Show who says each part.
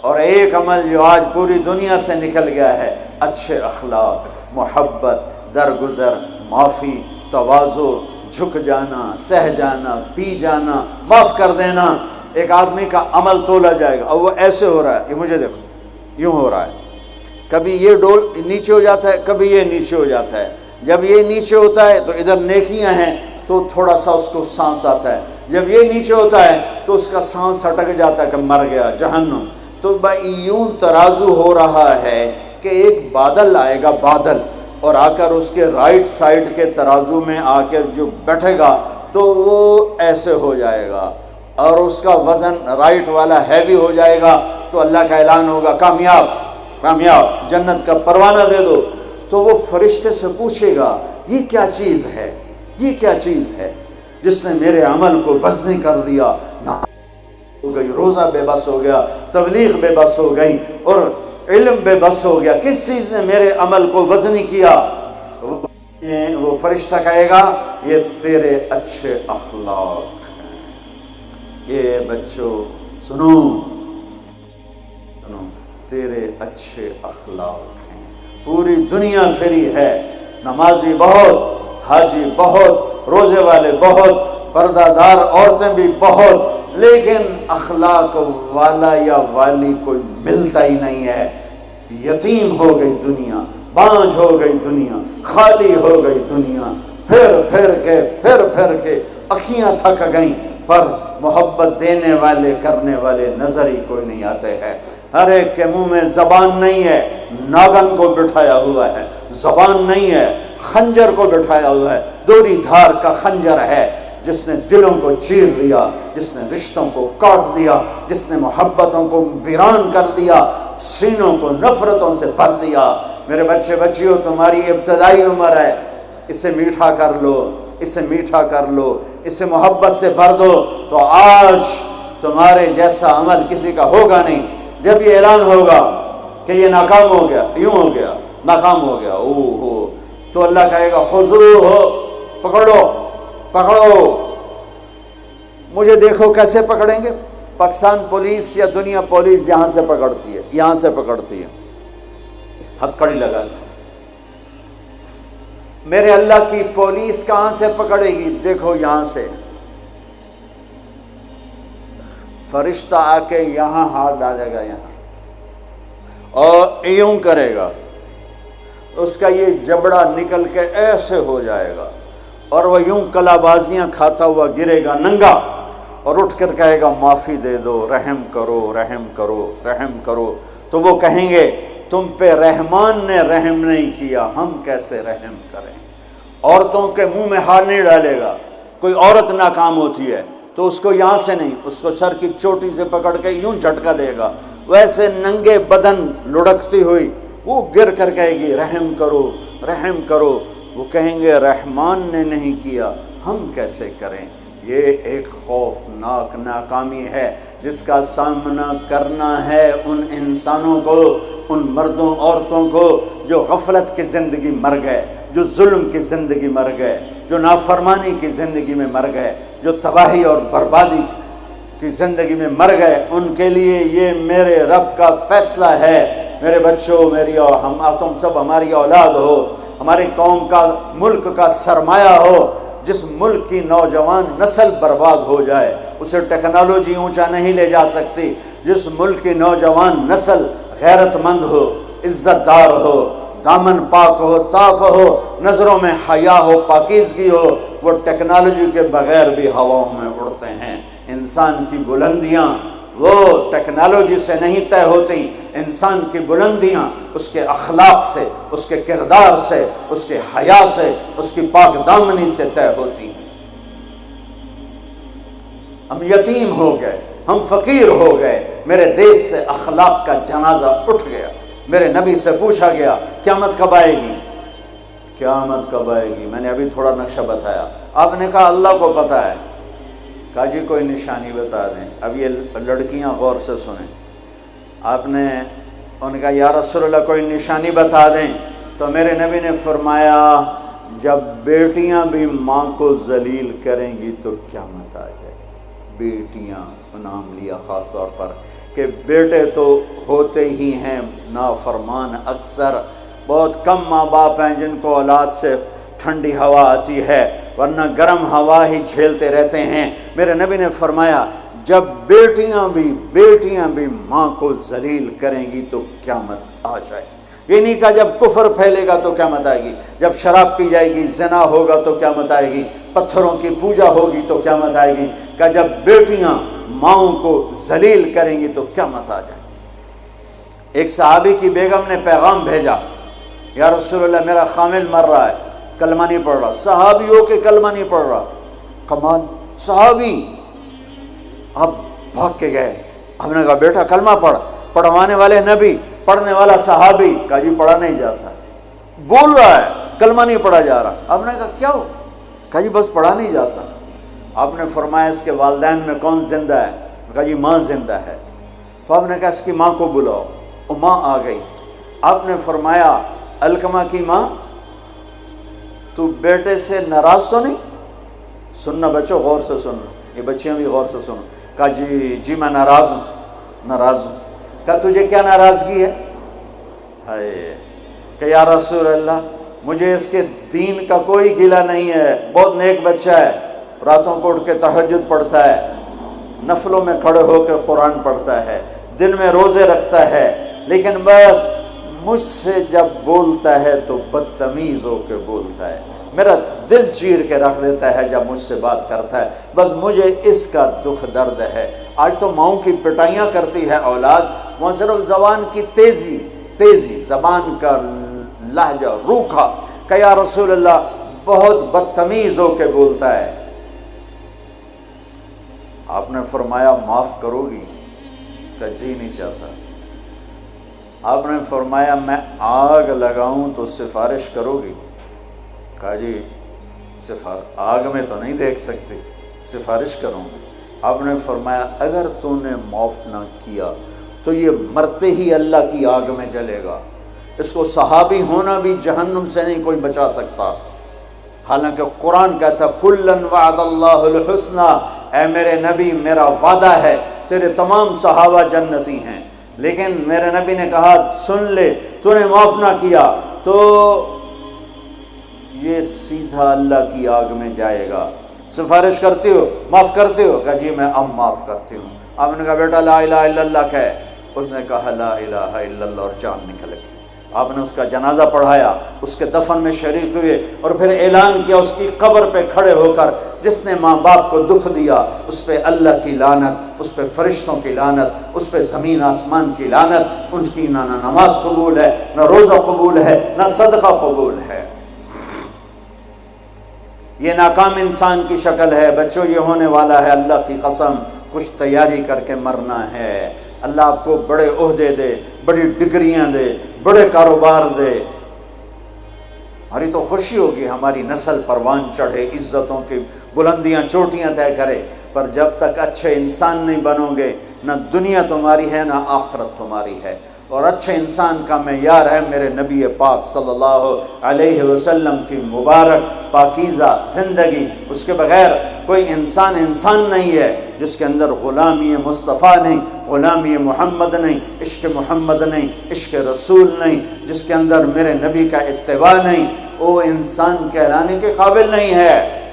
Speaker 1: اور ایک عمل جو آج پوری دنیا سے نکل گیا ہے، اچھے اخلاق، محبت، درگزر، معافی، تواضع، جھک جانا، سہ جانا، پی جانا، معاف کر دینا۔ ایک آدمی کا عمل تولا جائے گا اور وہ ایسے ہو رہا ہے، یہ مجھے دیکھو یوں ہو رہا ہے، کبھی یہ ڈول نیچے ہو جاتا ہے، کبھی یہ نیچے ہو جاتا ہے۔ جب یہ نیچے ہوتا ہے تو ادھر نیکیاں ہیں تو تھوڑا سا اس کو سانس آتا ہے، جب یہ نیچے ہوتا ہے تو اس کا سانس اٹک جاتا ہے کہ مر گیا، جہنم۔ تو یوں ترازو ہو رہا ہے کہ ایک بادل آئے گا، بادل، اور آ کر اس کے رائٹ سائڈ کے ترازو میں آ کر جو بیٹھے گا تو وہ ایسے ہو جائے گا، اور اس کا وزن رائٹ والا ہیوی ہو جائے گا، تو اللہ کا اعلان ہوگا کامیاب، کامیاب، جنت کا پروانہ دے دو۔ تو وہ فرشتے سے پوچھے گا یہ کیا چیز ہے، یہ کیا چیز ہے جس نے میرے عمل کو وزنی کر دیا؟ ہو گئی، روزہ بے بس ہو گیا، تبلیغ بے بس ہو گئی، اور علم بے بس ہو گیا۔ کس چیز نے میرے عمل کو وزنی کیا؟ وہ فرشتہ کہے گا یہ تیرے اچھے اخلاق ہیں۔ یہ بچوں سنو، سنو، تیرے اچھے اخلاق ہیں۔ پوری دنیا پھری ہے، نمازی بہت، حاجی بہت، روزے والے بہت، پردہ دار عورتیں بھی بہت، لیکن اخلاق والا یا والی کوئی ملتا ہی نہیں ہے۔ یتیم ہو گئی دنیا، بانجھ ہو گئی دنیا، خالی ہو گئی دنیا، پھر کے اکھیاں تھک گئیں، پر محبت دینے والے کرنے والے نظر ہی کوئی نہیں آتے ہیں۔ ہر ایک کے منہ میں زبان نہیں ہے، ناگن کو بٹھایا ہوا ہے، زبان نہیں ہے، خنجر کو بٹھایا ہوا ہے، دوری دھار کا خنجر ہے، جس نے دلوں کو چیر دیا، جس نے رشتوں کو کاٹ دیا، جس نے محبتوں کو ویران کر دیا، سینوں کو نفرتوں سے بھر دیا۔ میرے بچے بچیوں، تمہاری ابتدائی عمر ہے، اسے میٹھا کر لو، اسے میٹھا کر لو، اسے محبت سے بھر دو، تو آج تمہارے جیسا عمل کسی کا ہوگا نہیں۔ جب یہ اعلان ہوگا کہ یہ ناکام ہو گیا، یوں ہو گیا، ناکام ہو گیا، ہو، تو اللہ کہے گا خذوہ، پکڑو، پکڑو۔ مجھے دیکھو کیسے پکڑیں گے؟ پاکستان پولیس یا دنیا پولیس یہاں سے پکڑتی ہے، یہاں سے پکڑتی ہے، ہتھکڑی لگاتی ہے۔ میرے اللہ کی پولیس کہاں سے پکڑے گی؟ دیکھو یہاں سے، فرشتہ آ کے یہاں ہاتھ ڈالے گا، یہاں، اور یوں کرے گا، اس کا یہ جبڑا نکل کے ایسے ہو جائے گا، اور وہ یوں کلا بازیاں کھاتا ہوا گرے گا ننگا، اور اٹھ کر کہے گا معافی دے دو، رحم کرو، رحم کرو، رحم کرو۔ تو وہ کہیں گے تم پہ رحمان نے رحم نہیں کیا، ہم کیسے رحم کریں؟ عورتوں کے منہ میں ہاتھ نہیں ڈالے گا۔ کوئی عورت ناکام ہوتی ہے تو اس کو یہاں سے نہیں، اس کو سر کی چوٹی سے پکڑ کے یوں جھٹکا دے گا، ویسے ننگے بدن لڑکتی ہوئی وہ گر کر کہے گی رحم کرو، رحم کرو۔ وہ کہیں گے رحمان نے نہیں کیا، ہم کیسے کریں؟ یہ ایک خوفناک ناکامی ہے جس کا سامنا کرنا ہے ان انسانوں کو، ان مردوں عورتوں کو جو غفلت کی زندگی مر گئے، جو ظلم کی زندگی مر گئے، جو نافرمانی کی زندگی میں مر گئے، جو تباہی اور بربادی کی زندگی میں مر گئے۔ ان کے لیے یہ میرے رب کا فیصلہ ہے۔ میرے بچوں، میری اور تم سب ہماری اولاد ہو، ہماری قوم کا، ملک کا سرمایہ ہو۔ جس ملک کی نوجوان نسل برباد ہو جائے اسے ٹیکنالوجی اونچا نہیں لے جا سکتی۔ جس ملک کی نوجوان نسل غیرت مند ہو، عزت دار ہو، دامن پاک ہو، صاف ہو، نظروں میں حیا ہو، پاکیزگی ہو، وہ ٹیکنالوجی کے بغیر بھی ہواؤں میں اڑتے ہیں۔ انسان کی بلندیاں وہ ٹیکنالوجی سے نہیں طے ہوتی، انسان کی بلندیاں اس کے اخلاق سے، اس کے کردار سے، اس کے حیا سے، اس کی پاک دامنی سے طے ہوتی ہیں۔ ہم یتیم ہو گئے، ہم فقیر ہو گئے، میرے دیش سے اخلاق کا جنازہ اٹھ گیا۔ میرے نبی سے پوچھا گیا قیامت کب آئے گی؟ قیامت کب آئے گی؟ میں نے ابھی تھوڑا نقشہ بتایا، آپ نے کہا اللہ کو پتہ ہے۔ کہا جی کوئی نشانی بتا دیں۔ اب یہ لڑکیاں غور سے سنیں۔ آپ نے ان کا یا رسول اللہ کوئی نشانی بتا دیں، تو میرے نبی نے فرمایا جب بیٹیاں بھی ماں کو ذلیل کریں گی تو قیامت آ جائے گی۔ بیٹیاں کو نام لیا خاص طور پر، کہ بیٹے تو ہوتے ہی ہیں نافرمان اکثر، بہت کم ماں باپ ہیں جن کو اولاد سے ٹھنڈی ہوا آتی ہے، ورنہ گرم ہوا ہی جھیلتے رہتے ہیں۔ میرے نبی نے فرمایا جب بیٹیاں بھی ماں کو ذلیل کریں گی تو قیامت آ جائے گی۔ یہ نہیں کہا جب کفر پھیلے گا تو قیامت آئے گی، جب شراب پی جائے گی، زنا ہوگا تو قیامت آئے گی، پتھروں کی پوجا ہوگی تو قیامت آئے گی، کہ جب بیٹیاں ماؤں کو ذلیل کریں گی تو قیامت آ جائے گی۔ ایک صحابی کی بیگم نے پیغام بھیجا، یا رسول اللہ میرا خامل مر رہا ہے، کلمہ نہیں پڑھ رہا۔ صحابی ہو کے کلمہ نہیں پڑھ رہا، کمال، صحابی۔ اب بھاگ کے گئے، ہم نے کہا بیٹا کلمہ پڑھ، پڑھوانے والے نبی، پڑھنے والا صحابی، کہا جی پڑھا نہیں جاتا، بول رہا ہے کلمہ نہیں پڑھا جا رہا۔ ہم نے کہا کیا ہو؟ کہا جی بس پڑھا نہیں جاتا۔ آپ نے فرمایا اس کے والدین میں کون زندہ ہے؟ کہا جی ماں زندہ ہے۔ تو آپ نے کہا اس کی ماں کو بلاؤ، وہ ماں آ گئی۔ آپ نے فرمایا علقمہ کی ماں تو بیٹے سے ناراض تو نہیں؟ سننا بچوں، غور سے سننا، یہ بچیاں بھی غور سے سنو۔ کہا جی میں ناراض ہوں۔ کہا تجھے کیا ناراضگی ہے؟ ہائے، کہ یا رسول اللہ مجھے اس کے دین کا کوئی گلہ نہیں ہے، بہت نیک بچہ ہے، راتوں کو اٹھ کے تہجد پڑھتا ہے، نفلوں میں کھڑے ہو کے قرآن پڑھتا ہے، دن میں روزے رکھتا ہے، لیکن بس مجھ سے جب بولتا ہے تو بدتمیز ہو کے بولتا ہے، میرا دل چیر کے رکھ دیتا ہے جب مجھ سے بات کرتا ہے، بس مجھے اس کا دکھ درد ہے۔ آج تو ماؤں کی پٹائیاں کرتی ہے اولاد، وہاں صرف زبان کی تیزی، زبان کا لہجہ روکھا، کہ یا رسول اللہ بہت بدتمیز ہو کے بولتا ہے۔ آپ نے فرمایا معاف کرو گی؟ کہ جی نہیں چاہتا۔ آپ نے فرمایا میں آگ لگاؤں تو سفارش کرو گی؟ کہا جی آگ میں تو نہیں دیکھ سکتی، سفارش کروں گی۔ آپ نے فرمایا اگر تو نے معاف نہ کیا تو یہ مرتے ہی اللہ کی آگ میں جلے گا، اس کو صحابی ہونا بھی جہنم سے نہیں کوئی بچا سکتا، حالانکہ قرآن کہتا کلن وعد اللہ الحسنى، اے میرے نبی میرا وعدہ ہے تیرے تمام صحابہ جنتی ہیں، لیکن میرے نبی نے کہا سن لے تو نے معاف نہ کیا تو یہ سیدھا اللہ کی آگ میں جائے گا۔ سفارش کرتے ہو، معاف کرتے ہو؟ کہا جی میں اب معاف کرتی ہوں۔ آپ نے کہا بیٹا لا الہ الا اللہ کہے، اس نے کہا لا الہ الا اللہ اور جان نکل گئی۔ آپ نے اس کا جنازہ پڑھایا، اس کے دفن میں شریک ہوئے، اور پھر اعلان کیا اس کی قبر پہ کھڑے ہو کر جس نے ماں باپ کو دکھ دیا اس پہ اللہ کی لعنت، اس پہ فرشتوں کی لعنت، اس پہ زمین آسمان کی لعنت، ان کی نہ نماز قبول ہے، نہ روزہ قبول ہے، نہ صدقہ قبول ہے۔ یہ ناکام انسان کی شکل ہے بچوں، یہ ہونے والا ہے اللہ کی قسم، کچھ تیاری کر کے مرنا ہے۔ اللہ آپ کو بڑے عہدے دے، بڑی ڈگریاں دے، بڑے کاروبار دے، ہماری تو خوشی ہوگی ہماری نسل پروان چڑھے، عزتوں کی بلندیاں چوٹیاں طے کرے، پر جب تک اچھے انسان نہیں بنو گے نہ دنیا تمہاری ہے نہ آخرت تمہاری ہے۔ اور اچھے انسان کا معیار ہے میرے نبی پاک صلی اللہ علیہ وسلم کی مبارک پاکیزہ زندگی، اس کے بغیر کوئی انسان نہیں ہے جس کے اندر غلامی مصطفیٰ نہیں، غلامی محمد نہیں، عشق محمد نہیں، عشق رسول نہیں، جس کے اندر میرے نبی کا اتباع نہیں، وہ انسان کہلانے کے قابل نہیں ہے۔